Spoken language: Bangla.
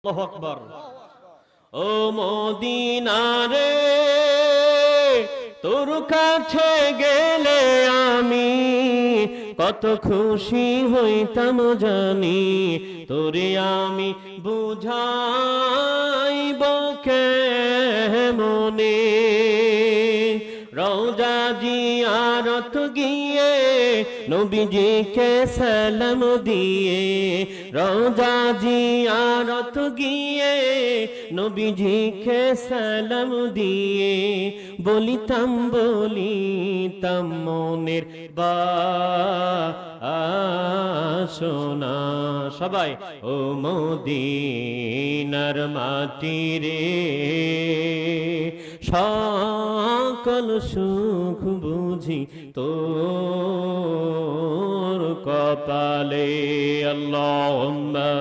আল্লাহু আকবার। ও মদিনারে তোর কাছে গেলে আমি কত খুশি হইতাম জানি, তোরে আমি বুঝাইব কেমনে। রওজা জিয়ারত গিয়ে নবীজিকে সালাম দিয়ে, রওজা জিয়ারত গিয়ে নবীজিকে সালাম দিয়ে বলিতাম মনের বাসনা। সবাই ও মদিনার মাটি রে, সকল সুখ বুঝি তোর কপালে। আল্লাহুম্মা